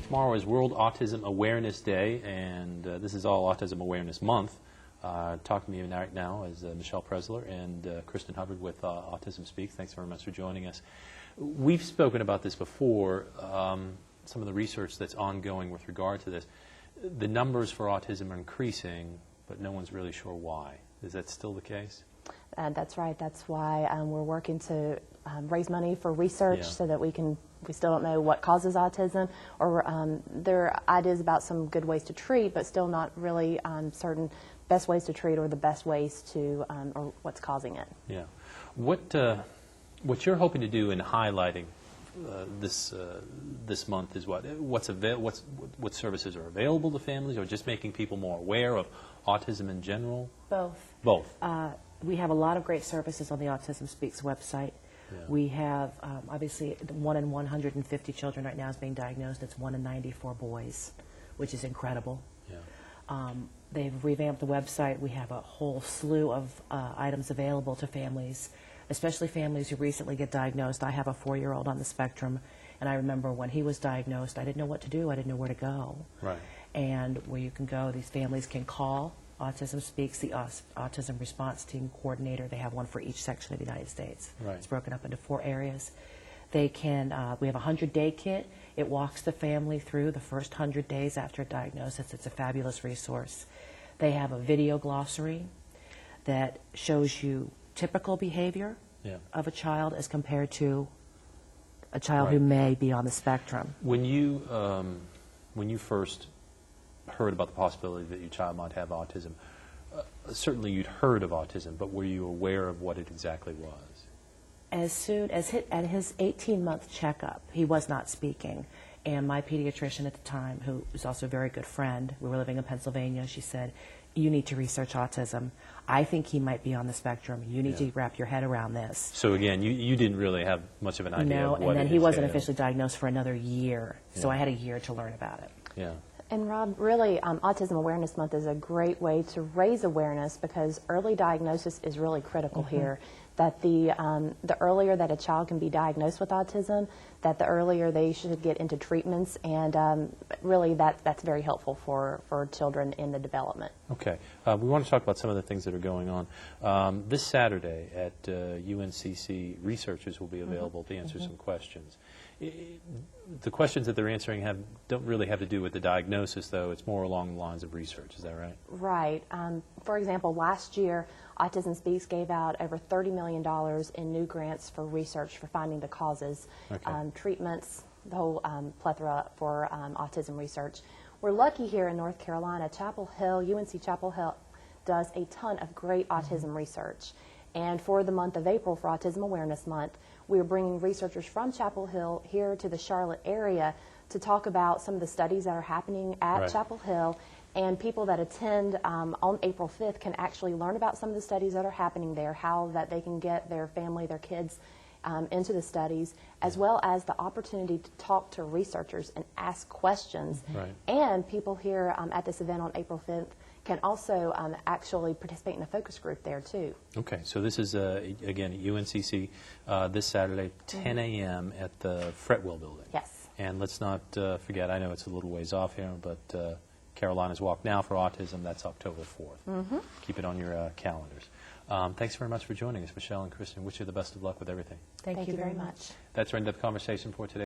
Tomorrow is World Autism Awareness Day, and this is all Autism Awareness Month. Talking to me right now is Michelle Preslar and Kristin Hubbard with Autism Speaks. Thanks very much for joining us. We've spoken about this before, some of the research that's ongoing with regard to this. The numbers for autism are increasing, but no one's really sure why. Is that still the case? That's right. That's why we're working to raise money for research so that we still don't know what causes autism, or there are ideas about some good ways to treat, but still not really certain best ways to treat or the best ways to, or what's causing it. Yeah. What you're hoping to do in highlighting this month is what services are available to families, or just making people more aware of autism in general? Both. Both. We have a lot of great services on the Autism Speaks website. Yeah. We have, obviously, 1 in 150 children right now is being diagnosed. It's 1 in 94 boys, which is incredible. Yeah. They've revamped the website. We have a whole slew of items available to families, especially families who recently get diagnosed. I have a 4-year-old on the spectrum, and I remember when he was diagnosed, I didn't know what to do. I didn't know where to go. Right. And where you can go, these families can call Autism Speaks, the Autism Response Team Coordinator. They have one for each section of the United States. Right. It's broken up into 4 areas. They can, we have a 100-day kit. It walks the family through the first 100 days after a diagnosis. It's a fabulous resource. They have a video glossary that shows you typical behavior of a child as compared to a child who may be on the spectrum. When you first heard about the possibility that your child might have autism, certainly you'd heard of autism, but were you aware of what it exactly was? As soon as at his 18-month checkup, he was not speaking. And my pediatrician at the time, who was also a very good friend, we were living in Pennsylvania, she said, "You need to research autism. I think he might be on the spectrum. You need to wrap your head around this." So again, you didn't really have much of an idea of what it No, and then he wasn't entailed. officially diagnosed for another year, so I had a year to learn about it. Yeah. And Rob, really, Autism Awareness Month is a great way to raise awareness, because early diagnosis is really critical here. That the earlier that a child can be diagnosed with autism, that the earlier they should get into treatments, and really that's very helpful for children in the development. Okay. We want to talk about some of the things that are going on. This Saturday at UNCC, researchers will be available to answer some questions. The questions that they're answering don't really have to do with the diagnosis, though. It's more along the lines of research. Is that right? Right. For example, last year, Autism Speaks gave out over $30 million in new grants for research for finding the causes, treatments, the whole plethora for autism research. We're lucky here in North Carolina. Chapel Hill, UNC Chapel Hill, does a ton of great autism research. And for the month of April, for Autism Awareness Month, we are bringing researchers from Chapel Hill here to the Charlotte area to talk about some of the studies that are happening at Chapel Hill. And people that attend on April 5th can actually learn about some of the studies that are happening there, how that they can get their family, their kids into the studies, as well as the opportunity to talk to researchers and ask questions. And people here at this event on April 5th can also actually participate in a focus group there, too. Okay, so this is, again, at UNCC this Saturday, 10 a.m. at the Fretwell Building. Yes. And let's not forget, I know it's a little ways off here, but Carolina's Walk Now for Autism, that's October 4th. Keep it on your calendars. Thanks very much for joining us, Michelle and Kristin. Wish you the best of luck with everything. Thank you very much. That's our in-depth conversation for today.